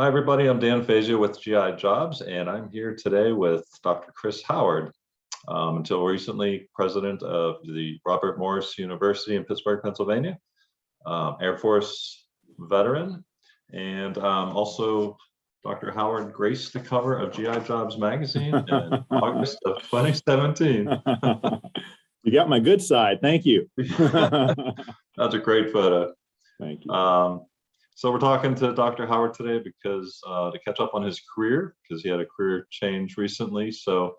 Hi, everybody. I'm Dan Fazio with GI Jobs, and I'm here today with Dr. Chris Howard, until recently president of the Robert Morris University in Pittsburgh, Pennsylvania, Air Force veteran, and also Dr. Howard graced the cover of GI Jobs magazine in August of 2017. You got my good side. Thank you. That's a great photo. Thank you. So we're talking to Dr. Howard today because to catch up on his career, because he had a career change recently. So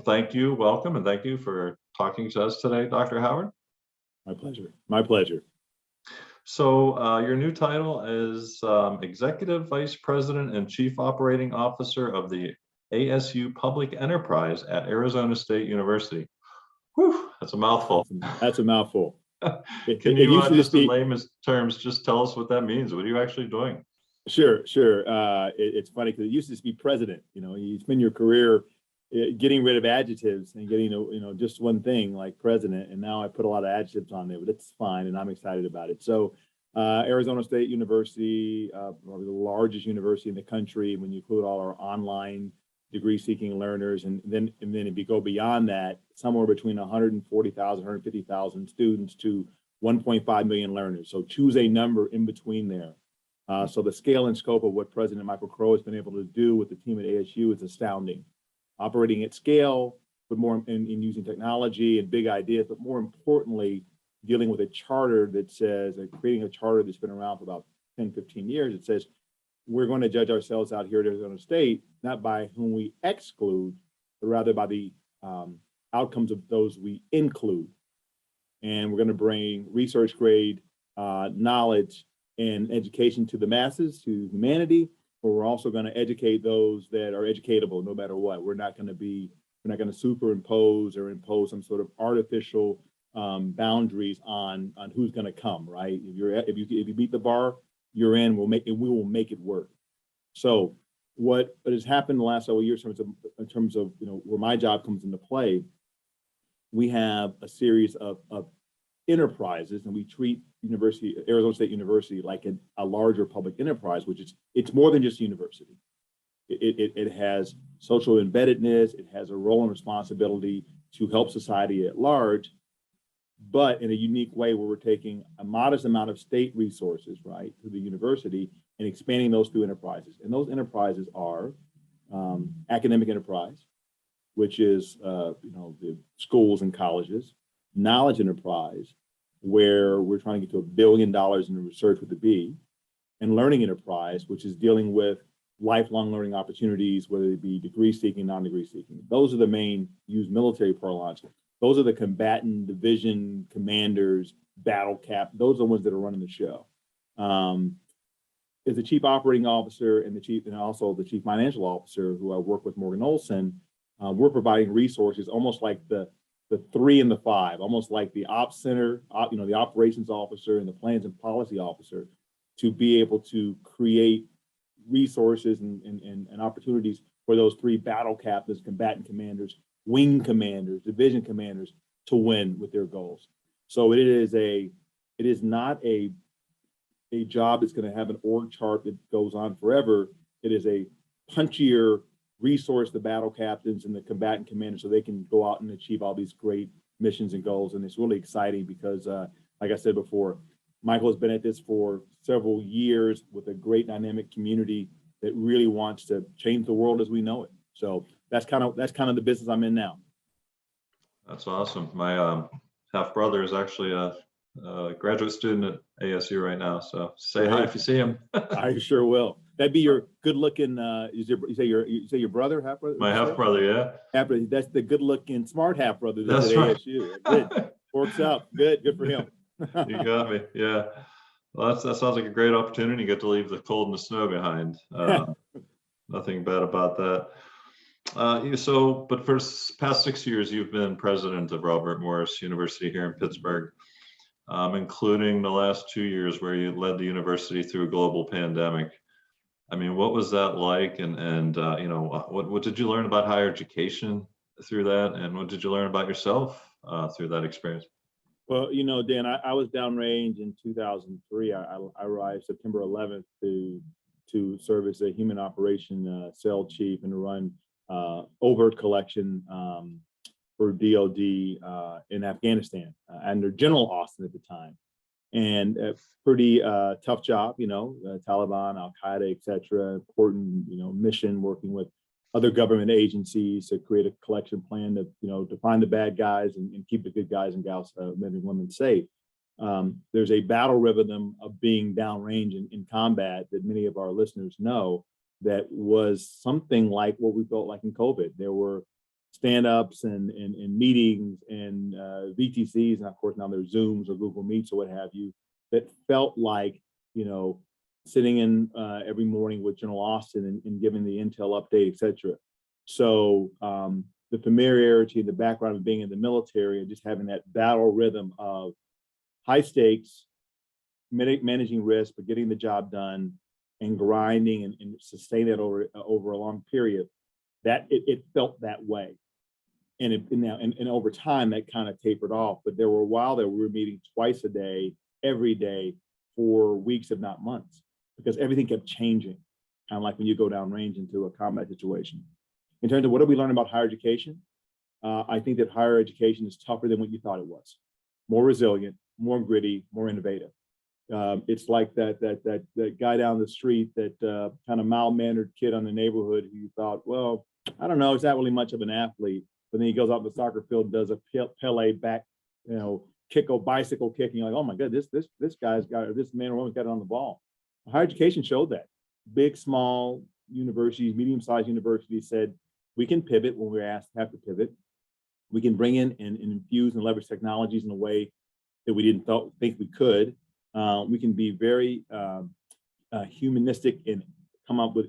thank you, welcome, and thank you for talking to us today, Dr. Howard. My pleasure. My pleasure. So your new title is Executive Vice President and Chief Operating Officer of the ASU Public Enterprise at Arizona State University. Whew, that's a mouthful. That's a mouthful. Can you just in layman's terms, just tell us what that means? What are you actually doing? Sure. It's funny because it used to be president. You spend your career getting rid of adjectives and getting just one thing like president, and now I put a lot of adjectives on there, but it's fine, and I'm excited about it. So Arizona State University, probably the largest university in the country when you include all our online degree-seeking learners, and then if you go beyond that, somewhere between 140,000, 150,000 students to 1.5 million learners. So choose a number in between there. So the scale and scope of what President Michael Crow has been able to do with the team at ASU is astounding. Operating at scale, but more in using technology and big ideas, but more importantly, dealing with a charter that says, creating a charter that's been around for about 10, 15 years. It says, we're going to judge ourselves out here at Arizona State, not by whom we exclude, but rather by the outcomes of those we include. And we're going to bring research grade knowledge and education to the masses, to humanity, but we're also going to educate those that are educatable no matter what. We're not going to superimpose or impose some sort of artificial boundaries on who's going to come, right? If you beat the bar, you're in. We will make it work. So what has happened the last several years in terms of where my job comes into play, we have a series of enterprises, and we treat Arizona State University like a larger public enterprise, it's more than just a university. It has social embeddedness. It has a role and responsibility to help society at large, but in a unique way where we're taking a modest amount of state resources, right, to the university and expanding those through enterprises. And those enterprises are academic enterprise, which is, the schools and colleges, knowledge enterprise, where we're trying to get to $1 billion in research with a B, and learning enterprise, which is dealing with lifelong learning opportunities, whether it be degree seeking, non-degree seeking. Those are the main used military parlance. Those are the combatant division commanders, battle cap. Those are the ones that are running the show. As the chief operating officer and also the chief financial officer, who I work with, Morgan Olson, we're providing resources almost like the 3 and the 5, almost like the ops center, the operations officer and the plans and policy officer, to be able to create resources and opportunities for those 3 battle captains, combatant commanders, wing commanders, division commanders to win with their goals. So it is not a job that's going to have an org chart that goes on forever. It is a punchier resource the battle captains and the combatant commanders so they can go out and achieve all these great missions and goals. And it's really exciting because, like I said before, Michael has been at this for several years with a great dynamic community that really wants to change the world as we know it. So that's kind of the business I'm in now. That's awesome. My half brother is actually a graduate student at ASU right now. So say hi if you see him. I sure will. That'd be your good-looking. You say your brother, half brother. My half brother, yeah. Half brother. That's the good-looking, smart half brother that's at right. ASU. Good. Works out. Good for him. You got me. Yeah. Well, that sounds like a great opportunity. You get to leave the cold and the snow behind. Nothing bad about that. But for the past 6 years, you've been president of Robert Morris University here in Pittsburgh, including the last 2 years where you led the university through a global pandemic. I mean, what was that like? And what did you learn about higher education through that? And what did you learn about yourself through that experience? Well, Dan, I was downrange in 2003. I arrived September 11th to to serve as a human operation cell chief and to run overt collection for DOD in Afghanistan under General Austin at the time. And a pretty tough job, Taliban, Al Qaeda, et cetera, important, mission working with other government agencies to create a collection plan to find the bad guys and keep the good guys and gals, men and women safe. There's a battle rhythm of being downrange in combat that many of our listeners know that was something like what we felt like in COVID. There were stand-ups and meetings and VTCs, and of course now there's Zooms or Google Meets or what have you, that felt like, sitting in every morning with General Austin and giving the intel update, et cetera. So the familiarity, the background of being in the military and just having that battle rhythm of high stakes, managing risk, but getting the job done and grinding and sustain it over a long period, that it felt that way. And over time that kind of tapered off, but there were a while that we were meeting twice a day, every day for weeks, if not months, because everything kept changing, kind of like when you go downrange into a combat situation. In terms of what do we learn about higher education? I think that higher education is tougher than what you thought it was. More resilient, more gritty, more innovative. It's like that guy down the street, that kind of mild-mannered kid on the neighborhood who you thought, well, I don't know, he's not really much of an athlete. But then he goes out to the soccer field, does a Pele back, kick or bicycle kicking. Like, oh my God, this guy's got, this man or woman's got it on the ball. Higher education showed that. Big, small universities, medium-sized universities said, we can pivot when we're asked to have to pivot. We can bring in and infuse and leverage technologies in a way that we didn't think we could. We can be very humanistic and come up with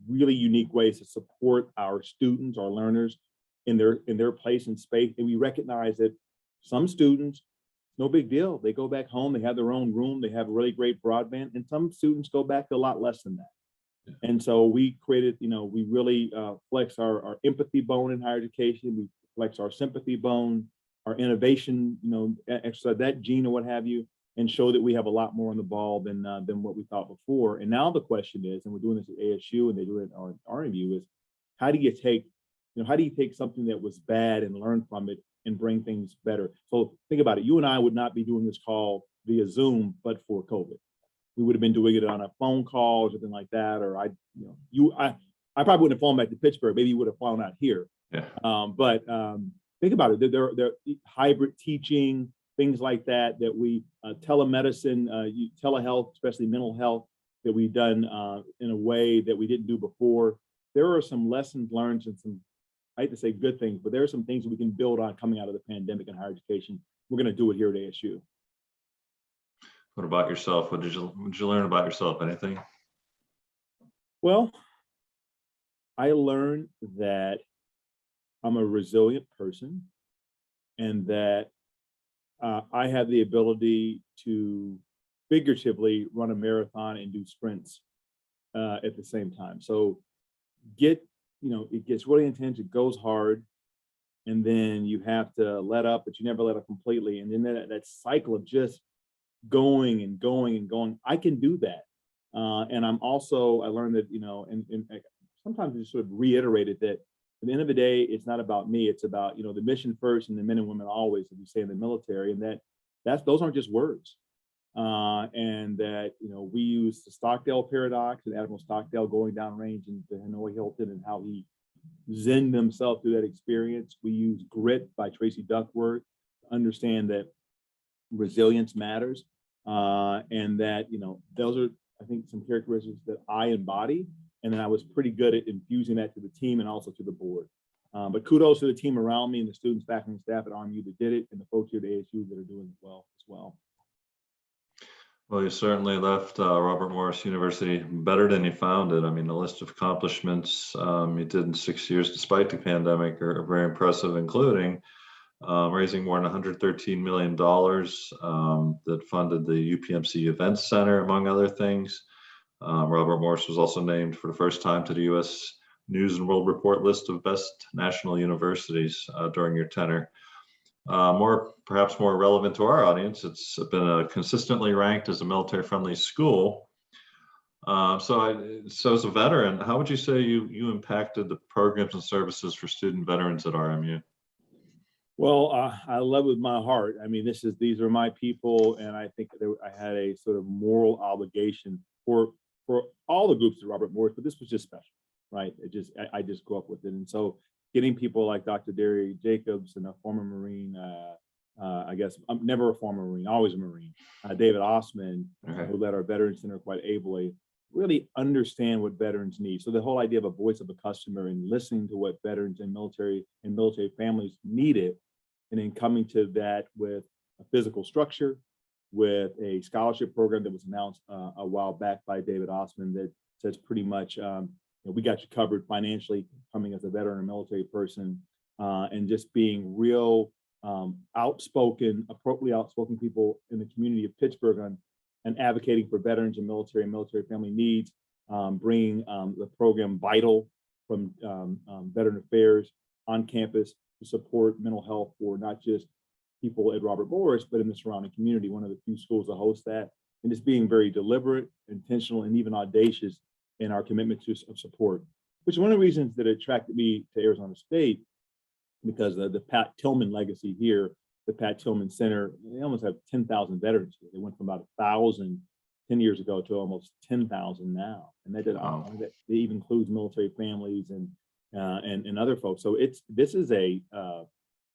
really unique ways to support our students, our learners in their place in space. And we recognize that some students, no big deal. They go back home, they have their own room, they have a really great broadband, and some students go back to a lot less than that. Yeah. And so we created, we really flex our empathy bone in higher education. We flex our sympathy bone, our innovation, exercise that gene or what have you, and show that we have a lot more on the ball than what we thought before. And now the question is, and we're doing this at ASU and they do it at RMU, is how do you take something that was bad and learn from it and bring things better? So think about it. You and I would not be doing this call via Zoom, but for COVID. We would have been doing it on a phone call or something like that. Or I probably wouldn't have flown back to Pittsburgh. Maybe you would have flown out here. Yeah. But think about it. There are hybrid teaching, things like that we, telemedicine, telehealth, especially mental health, that we've done in a way that we didn't do before. There are some lessons learned and some, I hate to say good things, but there are some things that we can build on coming out of the pandemic in higher education. We're going to do it here at ASU. What about yourself? What did you learn about yourself? Anything? Well, I learned that I'm a resilient person and that I have the ability to figuratively run a marathon and do sprints at the same time. So it gets really intense, it goes hard, and then you have to let up, but you never let up completely. And then that cycle of just going and going and going, I can do that. And I learned that, and sometimes I just sort of reiterated that at the end of the day, it's not about me, it's about, the mission first and the men and women always, as we say in the military, and those aren't just words. And that, we use the Stockdale paradox and Admiral Stockdale going downrange into Hanoi Hilton and how he zenned himself through that experience. We use Grit by Tracy Duckworth to understand that resilience matters. And that, those are, I think, some characteristics that I embody. And then I was pretty good at infusing that to the team and also to the board. But kudos to the team around me and the students, faculty, and staff at RMU that did it, and the folks here at ASU that are doing it well as well. Well, you certainly left Robert Morris University better than you found it. I mean, the list of accomplishments you did in 6 years despite the pandemic are very impressive, including raising more than $113 million that funded the UPMC Events Center, among other things. Robert Morris was also named for the first time to the U.S. News and World Report list of best national universities during your tenure. Perhaps more relevant to our audience, it's been consistently ranked as a military-friendly school. So as a veteran, how would you say you impacted the programs and services for student veterans at RMU? Well, I love with my heart. I mean, these are my people, and I think I had a sort of moral obligation for all the groups at Robert Morris, but this was just special, right? I just grew up with it, and so getting people like Dr. Derry Jacobs and a former Marine, I guess I'm never a former Marine, always a Marine, David Osman, Okay. who led our Veterans Center quite ably, really understand what veterans need. So the whole idea of a voice of a customer and listening to what veterans and military families needed, and then coming to that with a physical structure, with a scholarship program that was announced a while back by David Osman that says pretty much, we got you covered financially coming as a veteran or military person, and just being real outspoken, appropriately outspoken people in the community of Pittsburgh on and advocating for veterans and military family needs, bringing the program Vital from Veteran Affairs on campus to support mental health for not just people at Robert Morris, but in the surrounding community, one of the few schools to host that. And just being very deliberate, intentional, and even audacious in our commitment to support, which is one of the reasons that attracted me to Arizona State, because of the Pat Tillman legacy here, the Pat Tillman Center. They almost have 10,000 veterans here. They went from about 1,000 10 years ago to almost 10,000 now. And that even includes military families and other folks. So this is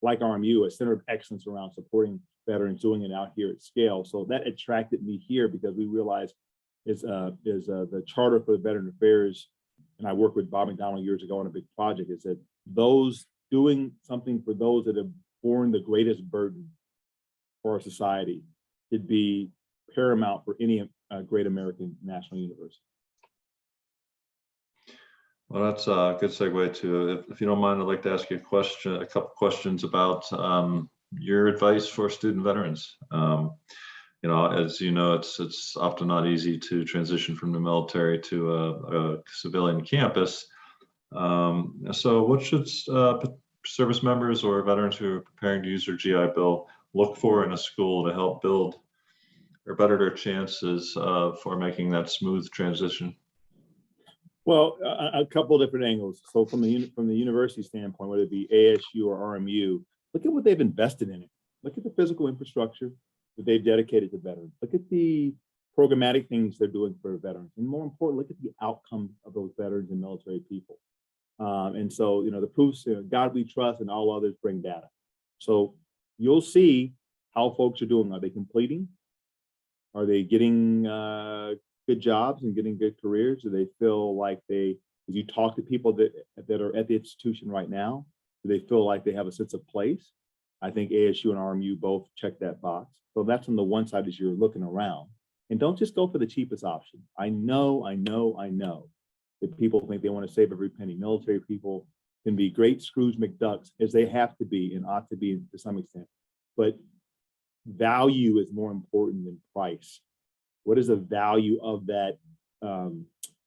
like RMU, a center of excellence around supporting veterans, doing it out here at scale. So that attracted me here because we realized is the charter for the Veteran Affairs, and I worked with Bob McDonald years ago on a big project, is that those doing something for those that have borne the greatest burden for our society should be paramount for any great American national university. Well, that's a good segue to, if you don't mind, I'd like to ask you a couple questions about your advice for student veterans. As you know, it's often not easy to transition from the military to a civilian campus. So what should service members or veterans who are preparing to use their GI Bill look for in a school to help build or better their chances for making that smooth transition? Well, a couple of different angles. So from the university standpoint, whether it be ASU or RMU, look at what they've invested in it. Look at the physical infrastructure that they've dedicated to veterans. Look at the programmatic things they're doing for veterans. And more important, look at the outcomes of those veterans and military people. And so, the proofs, God we trust and all others bring data. So you'll see how folks are doing. Are they completing? Are they getting good jobs and getting good careers? Do they feel like as you talk to people that are at the institution right now, do they feel like they have a sense of place? I think ASU and RMU both check that box. So that's on the one side as you're looking around. And don't just go for the cheapest option. I know that people think they want to save every penny. Military people can be great Scrooge McDucks, as they have to be and ought to be to some extent. But value is more important than price. What is the value of that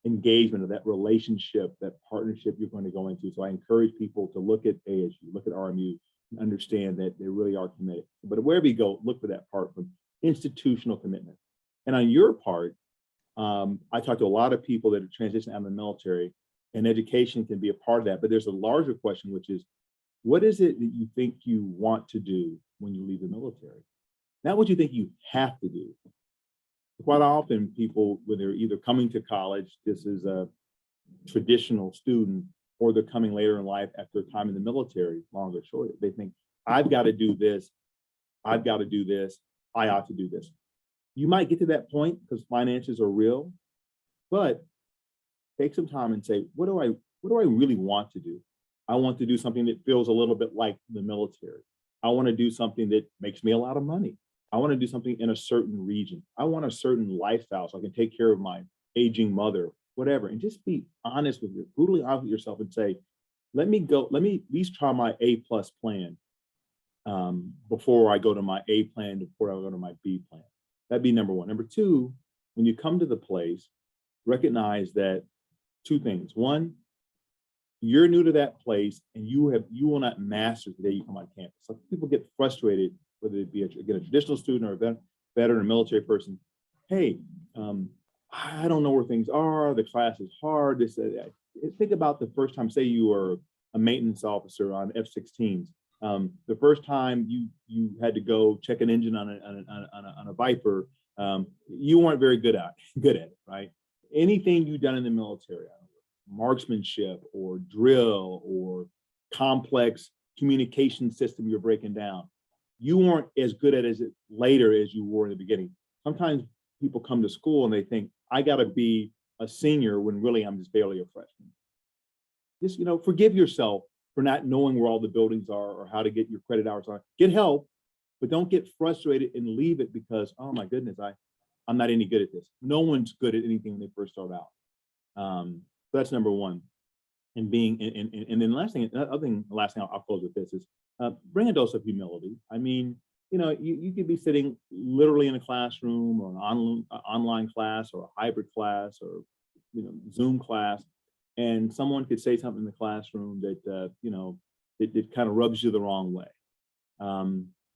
engagement, of that relationship, that partnership you're going to go into? So I encourage people to look at ASU, look at RMU, and understand that they really are committed. But wherever you go, look for that part from institutional commitment. And on your part, I talk to a lot of people that are transitioning out of the military, and education can be a part of that. But there's a larger question, which is, what is it that you think you want to do when you leave the military? Not what you think you have to do. Quite often people, when they're either coming to college, this is a traditional student, or they're coming later in life after a time in the military, long or short, they think, I've got to do this, I've got to do this, I ought to do this. You might get to that point because finances are real, but take some time and say, what do I really want to do? I want to do something that feels a little bit like the military. I want to do something that makes me a lot of money. I want to do something in a certain region. I want a certain lifestyle so I can take care of my aging mother, whatever. And just be honest with you, brutally honest with yourself and say, let me at least try my A+ plan before I go to my A plan, before I go to my B plan. That'd be number one. Number two, when you come to the place, recognize that two things. One, you're new to that place and you will not master the day you come on campus. So people get frustrated, whether it be a traditional student or a veteran or military person. Hey, I don't know where things are. The class is hard. This, think about the first time, say you were a maintenance officer on F-16s. The first time you had to go check an engine on a Viper, you weren't very good at it, right? Anything you've done in the military, marksmanship or drill or complex communication system you're breaking down, you weren't as good at it later as you were in the beginning. Sometimes people come to school and they think, I got to be a senior when really I'm just barely a freshman. Just, forgive yourself for not knowing where all the buildings are or how to get your credit hours on. Get help, but don't get frustrated and leave it because, oh my goodness, I'm not any good at this. No one's good at anything when they first start out. So that's number one. And then the last thing I'll close with this is bring a dose of humility. I mean, you could be sitting literally in a classroom or an online class or a hybrid class or, Zoom class, and someone could say something in the classroom that, it kind of rubs you the wrong way.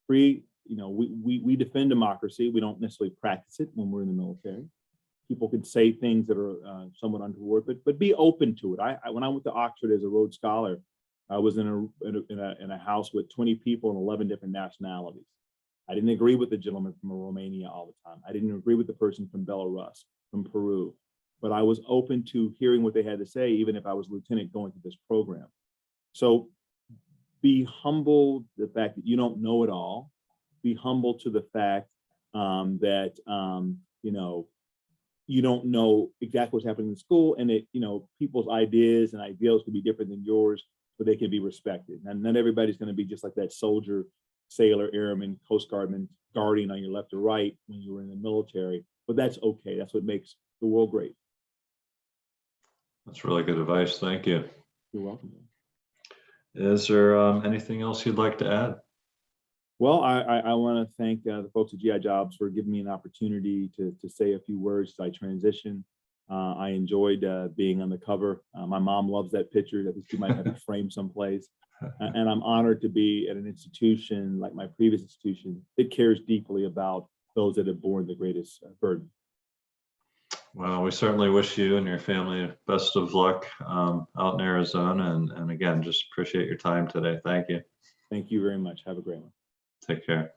We defend democracy. We don't necessarily practice it when we're in the military. People could say things that are somewhat untoward, but be open to it. When I went to Oxford as a Rhodes Scholar, I was in a house with 20 people and 11 different nationalities. I didn't agree with the gentleman from Romania all the time. I didn't agree with the person from Belarus, from Peru, but I was open to hearing what they had to say, even if I was lieutenant going through this program. So be humble the fact that you don't know it all. Be humble to the fact that you don't know exactly what's happening in school, and that people's ideas and ideals can be different than yours, but they can be respected. And not everybody's going to be just like that soldier, sailor, airman, Coast Guardman guardian on your left or right when you were in the military. But that's okay. That's what makes the world great. That's really good advice. Thank you. You're welcome. Is there anything else you'd like to add? Well, I want to thank the folks at GI Jobs for giving me an opportunity to say a few words as I transition. I enjoyed being on the cover. My mom loves that picture. I think she might have it framed someplace. And I'm honored to be at an institution like my previous institution that cares deeply about those that have borne the greatest burden. Well, we certainly wish you and your family best of luck out in Arizona. And again, just appreciate your time today. Thank you. Thank you very much. Have a great one. Take care.